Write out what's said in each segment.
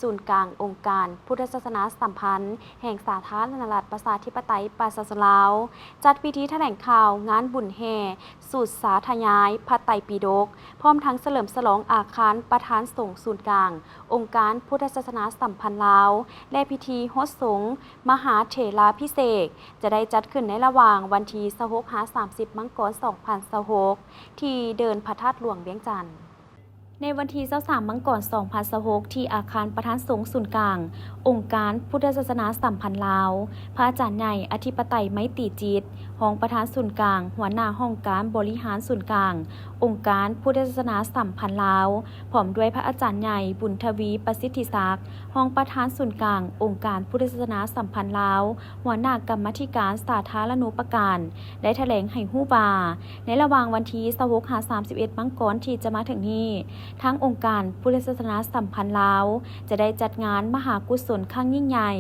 ศูนย์กลางองค์การพุทธศาสนาสัมพันธ์แห่งสาธารณรัฐประชาธิปไตยปาซาสลาวจัดพิธีแถลงข่าวงานบุญแห่สูตรสาธยายพระไตรปิฎกพร้อมทั้งเฉลิมฉลองอาคารประธานสงฆ์ศูนย์กลางองค์การพุทธศาสนาสัมพันธ์ลาวและพิธีโฮสต์สงฆ์มหาเถราภิเษกจะได้จัดขึ้นในระหว่างวันที่26-30 มังกร 2026ที่เดินพระธาตุหลวงเวียงจันทน์ในวันที่23 มังกร 2026ที่อาคารประธานสงฆ์ศูนย์กลางองค์การพุทธศาสนาสัมพันธ์ลาวพระอาจารย์ใหญ่อธิปไตยไมตรีจิตรองประธานศูนย์กลางหัวหน้าห้องการบริหารศูนย์กลางองค์การพุทธศาสนาสัมพันธ์ลาวพร้อมด้วยพระอาจารย์ใหญ่บุญทวีประสิทธิศักดิ์รองประธานศูนย์กลางองค์การพุทธศาสนาสัมพันธ์ลาวหัวหน้ากรรมาธิการสาธารณูปการได้แถลงให้ฮู้ว่าในระหว่างวันที่26-31 มังกรที่จะมาถึงนี้ทั้งองค์การพุทธศาสนาสัมพันธ์ลาวจะได้จัดงานมหากุศลครั้งยิ่งใหญ่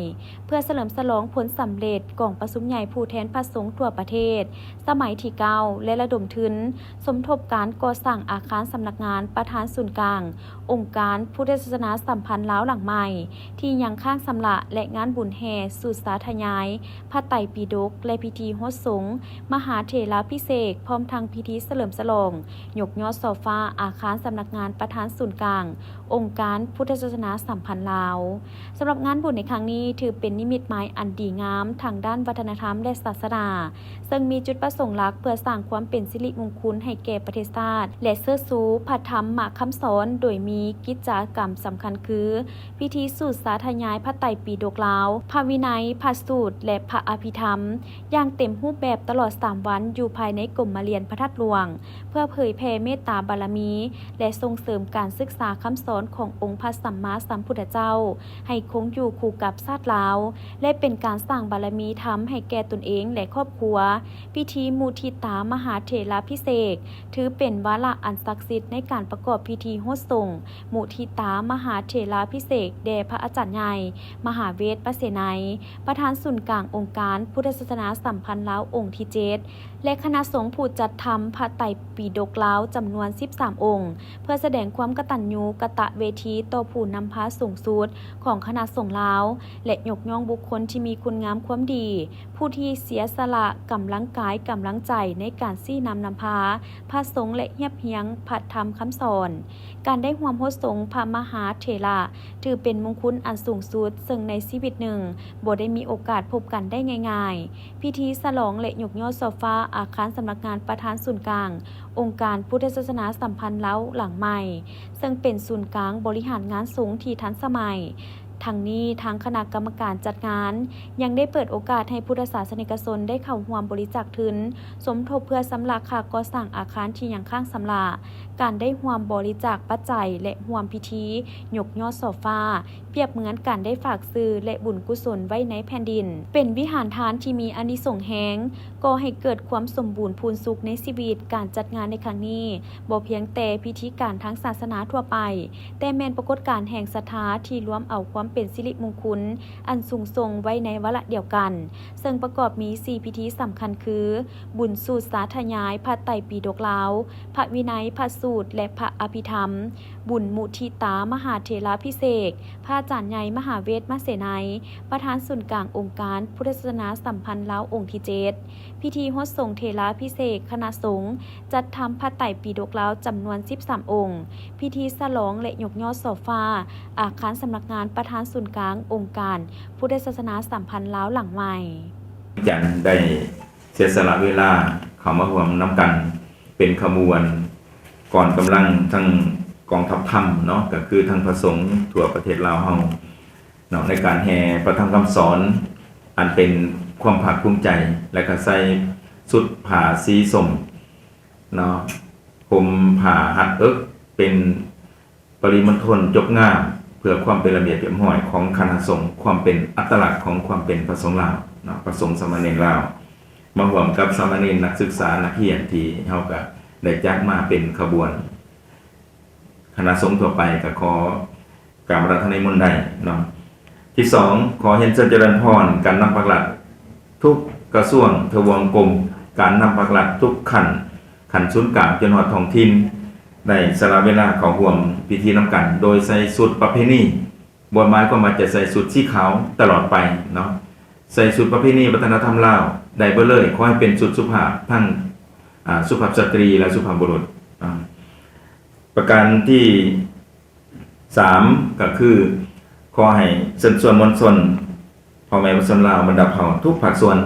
เพื่อเฉลิมฉลองผลสำเร็จกองประชุมใหญ่ผู้แทนพระสงฆ์ทั่วประเทศสมัยที่9และระดมทุนสมทบการก่อสร้างอาคารสำนักงานประธานศูนย์กลางองค์การพุทธศาสนาสัมพันธ์ลาวหลังใหม่ที่ยังข้างสำละและงานบุญแห่สูตรสาธยายพระไตรปิฎกและพิธีโฮสต์สงฆ์มหาเถราภิเษกพร้อมทั้งพิธีเฉลิมฉลองยกยอดโซฟาอาคารสำนักงานประธานศูนย์กลางองค์การพุทธศาสนาสัมพันธ์ลาวสำหรับงานบุญในครั้งนี้ถือเป็นนิมิตหมายอันดีงามทางด้านวัฒนธรรมและศาสนาซึ่งมีจุดประสงค์หลักเพื่อสร้างความเป็นสิริมงคลให้แก่ประเทศชาติและเสื้อสูพระธรรมคำสอนโดยมีกิจกรรมสำคัญคือพิธีสูตรสาธยายพระไตรปิฎกลาวพระวินัยพระสูตรและพระอภิธรรมอย่างเต็มรูปแบบตลอด3วันอยู่ภายในกรมเรียนพระธาตุหลวงเพื่อเผยแผ่เมตตาบารมีและส่งเสริมการศึกษาคำสอนขององค์พระสัมมาสัมพุทธเจ้าให้คงอยู่คู่กับชาติลาวและเป็นการสร้างบารมีธรรมให้แก่ตนเองและครอบครัวพิธีมุทิตามหาเถราภิเษกถือเป็นวาระอันศักดิ์สิทธิ์ในการประกอบพิธีโฮสต์สงฆ์มุทิตามหาเถราภิเษกแด่พระอาจารย์ใหญ่มหาเวทประเสนัยประธานศูนย์กลางองค์การพุทธศาสนาสัมพันธ์ลาวองค์ที่7และคณะสงฆ์ผู้จัดทำพระไตรปิฎกลาวจำนวน13องค์เพื่อแสดงความกตัญญูกตเวทีต่อผู้นำพาสูงสุดของคณะสงฆ์ลาวและยกย่องบุคคลที่มีคุณงามความดีผู้ที่เสียสละกำลังกายกำลังใจในการซี่นำพาพระสงฆ์และเฮียบเฮียงพระธรรมคำสอนการได้ร่วมโฮสต์สงฆ์พระมหาเถระถือเป็นมงคลอันสูงสุดซึ่งในชีวิตหนึ่งบ่ได้มีโอกาสพบกันได้ง่ายๆพิธีฉลองและยกยอดโซฟาอาคารสำนักงานประธานศูนย์กลางองค์การพุทธศาสนาสัมพันธ์ลาวหลังใหม่ซึ่งเป็นศูนย์กลางบริหารงานสงฆ์ที่ทันสมัยทั้งนี้ทางคณะกรรมการจัดงานยังได้เปิดโอกาสให้พุทธศาสนิกชนได้เข้าร่วมบริจาคทุนสมทบเพื่อสำหรับค่าก่อสร้างอาคารที่ยังข้างสำราการได้ร่วมบริจาคปัจจัยและร่วมพิธียกยอดโซฟาเปรียบเหมือนการได้ฝากซื้อและบุญกุศลไว้ในแผ่นดินเป็นวิหารทานที่มีอานิสงส์แฮงก่อให้เกิดความสมบูรณ์พูนสุขในชีวิตการจัดงานในครั้งนี้บ่เพียงแต่พิธีการทางศาสนาทั่วไปแต่แม้นปรากฏการณ์แห่งศรัทธาที่รวมเอาความเป็นสิริมงคลอันสูงส่งไว้ในวาระเดียวกันซึ่งประกอบมี4พิธีสำคัญคือบุญสูตรสาธยายพระไตรปิฎกลาวพระวินัยพระสูตรและพระอภิธรรมบุญมุทิตามหาเถราภิเษกพระอาจารย์ใหญ่มหาเวทมเสนัยประธานศูนย์กลางองค์การพุทธศาสนาสัมพันธ์ลาวองค์ที่7พิธีโฮสต์สงฆ์เถราภิเษกคณะสงฆ์จัดทำพระไตรปิฎกลาวจำนวน13องค์พิธีฉลองและยกยอดโซฟาอาคารสำนักงานประธานศูนย์กลางองค์การพุทธศาสนาสัมพันธ์ลาวหลังใหม่จันได้เสียสละเวลาเข้ามาร่วมน้ำกันเป็นขบวนก่อนกำลังทั้งกองทัพธรรมเนาะก็คือทั้งพระสงฆ์ทั่วประเทศลาวเฮาเนาะในการแห่พระธรรมคำสอนอันเป็นความภาคภูมิใจและก็ใส่สุดผ้าสีส้มเนาะผมผ้าหัดเป็นปริมณฑลจบงามเพื่อความเป็นระเบียบเรียบร้อยของคณะสงฆ์ความเป็นอัตลักษณ์ของความเป็นพระสงฆ์ลาวเนาะพระสงฆ์สามเณรลาวมาร่วมกับสามเณรนักศึกษานักเรียนที่เฮาก็ได้จัดมาเป็นขบวนคณะสงฆ์ทั่วไปก็ขอกราบรัตนมนต์ได้เนาะที่2ขอเห็นเจริญพรการนำปักหลักทุกกระทรวงทบวงกรมการนำปักหลักทุกขันศูนย์กลางจนฮอดท้องถิ่นได้สละเวลาเข้าร่วมพิธีนำกันโดยใส่ชุดประเพณี บวชหมายก็มาจะใส่สุดสีขาวตลอดไปเนาะใส่สุดประเพณีวัฒนธรรมลาวได้เบ่เลยขอให้เป็นสุดสุภาพทั้งสุภาพสตรีและสุภาพบุรุษประการที่3ก็คือขอให้ส่วนมวลชนพ่อแม่ประชาชนลาวบรรดาเผ่าทุกภาคส่วน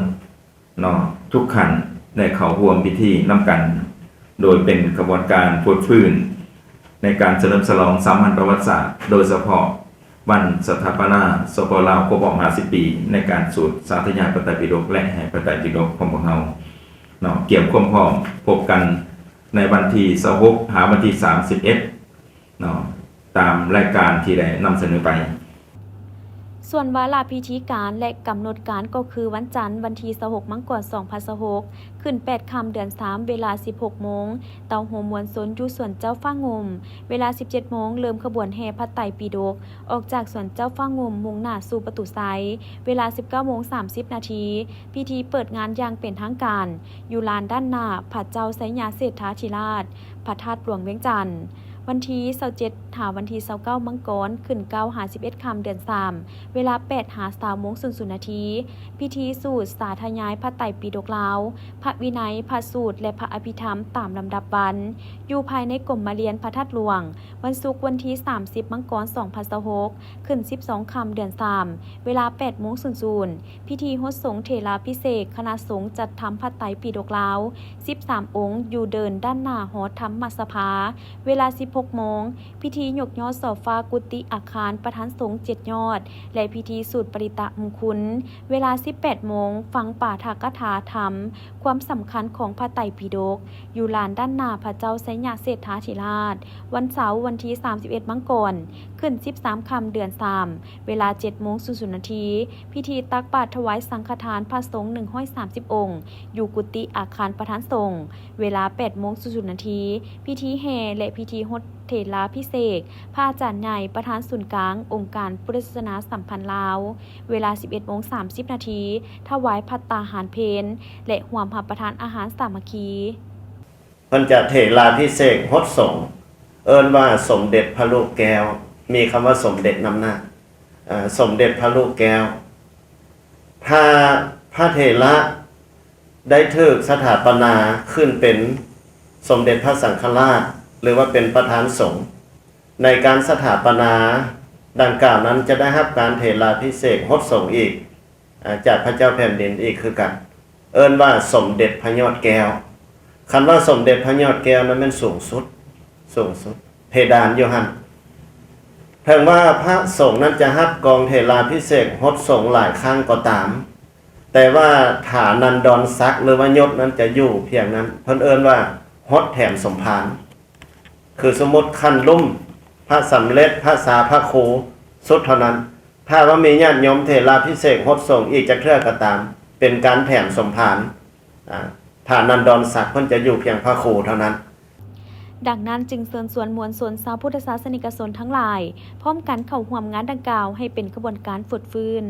เนาะทุกขันได้เข้าร่วมพิธีนำกันโดยเป็นกระบวนการพูดฟื้นในการเฉลิมฉลองสามัญประวัติศาสตร์โดยเฉพาะวันสถาปนาสปลาวครบรอบ50 ปีในการสูตรสาธยายพระไตรปิฎกและแห่พระไตรปิฎกของพวกเราเนาะเกี่ยวความพร้อมพบกันในวันที่26หาวันที่31เนาะตามรายการที่ได้นำเสนอไปส่วนวาระพิธีการและกำหนดการก็คือวันจันทร์วันที่26มังกร2026ขึ้น8ค่ำเดือน3เวลา 16 โมงเตาหัวมวลสนอยู่สวนเจ้าฟ้างมเวลา 17 โมงเริ่มขบวนแห่พระไตรปิฎกออกจากสวนเจ้าฟ้างมมุ่งหน้าสู่ประตูไซเวลา 19:30 นาทีพิธีเปิดงานอย่างเป็นทางการอยู่ลานด้านหน้าพระเจ้าไสยาเศรษฐาธิราชพระธาตุหลวงเวียงจันทร์วันที่27หาวันที่29มังกรขึ้น9หา11ค่ำเดือน3เวลา8หา3:00 นาทีพิธีสูตรสาธยายพระไตรปิฎกลาวพระวินัยพระสูตรและพระอภิธรรมตามลำดับวันอยู่ภายในกรมมาเรียนพระธาตุหลวงวันศุกร์วันที่30มังกร2026ขึ้น12ค่ำเดือน3เวลา8:00พิธีฮดสงฆ์เถราพิเศษกคณะสงฆ์จัดทำพระไตรปิฎกลาว13องค์อยู่เดินด้านหน้าหอธรรมสภาเวลา16 โมงพิธียกยอดเสาฟ้ากุฏิอาคารประธานสงฆ์7 ยอดและพิธีสูตรปริตะมงคลเวลา 18 โมงฟังปาฐกถาธรรมความสำคัญของพระไตรปิฎกอยู่ลานด้านหน้าพระเจ้าไสยาเศรษฐาธิราชวันเสาร์วันที่31มังกรขึ้น13ค่ำเดือน3เวลา 7:00 นาทีพิธีตักบาตรถวายสังฆทานพระสงฆ์130 องค์อยู่กุฏิอาคารประธานสงฆ์เวลา 8:00 นาทีพิธีแห่และพิธีฮดเถราพิเศษกพระอาจารย์ใหญ่ประธานศูนย์กลางองค์การพุทธศาสนาสัมพันธ์ลาวเวลา 11:30 นาทีถวายภัตตาหารเพลและร่วมรับประทานอาหารสามัคคีเพิ่นจะเถราพิเศษกฮดสงฆ์เอิ้นว่าสมเด็จพระลูกแก้วมีคำว่าสมเด็จนำหน้าสมเด็จพระลูกแก้วถ้าพระเถระได้ถูกสถาปนาขึ้นเป็นสมเด็จพระสังฆราชหรือว่าเป็นประธานสงฆ์ในการสถาปนาดังกล่าวนั้นจะได้รับการเถราพิเศษกฮดสงฆ์อีกจากพระเจ้าแผ่นดินอีกคือกันเอิ้นว่าสมเด็จพระยอดแก้วคำว่าสมเด็จพระยอดแก้วนั้นเป็นสูงสุดเพดานอยู่หั่นเพียงว่าพระสงฆ์นั้นจะรับกองเถราพิเศษกฮดสงฆ์หลายครั้งก็ตามแต่ว่าฐานันดรศักดิ์หรือว่ายศนั้นจะอยู่เพียงนั้นเพิ่นเอิ้นว่าฮดแถมสมภารคือสมมติขั้นลุ่มพระสำเร็จพระสาพระครูสุดเท่านั้นถ้าว่ามีญาติโยมเถราพิเศษกฮดสงฆ์อีกจะเครื่อก็ตามเป็นการแถมสมภารฐานันดรศักดิ์เพิ่นจะอยู่เพียงพระครูเท่านั้นดังนั้นจึงเชิญชวนมวลชนชาวพุทธศาสนิกชนทั้งหลายพร้อมกันเข้าร่วมงานดังกล่าวให้เป็นกระบวนการฝึกฟื้น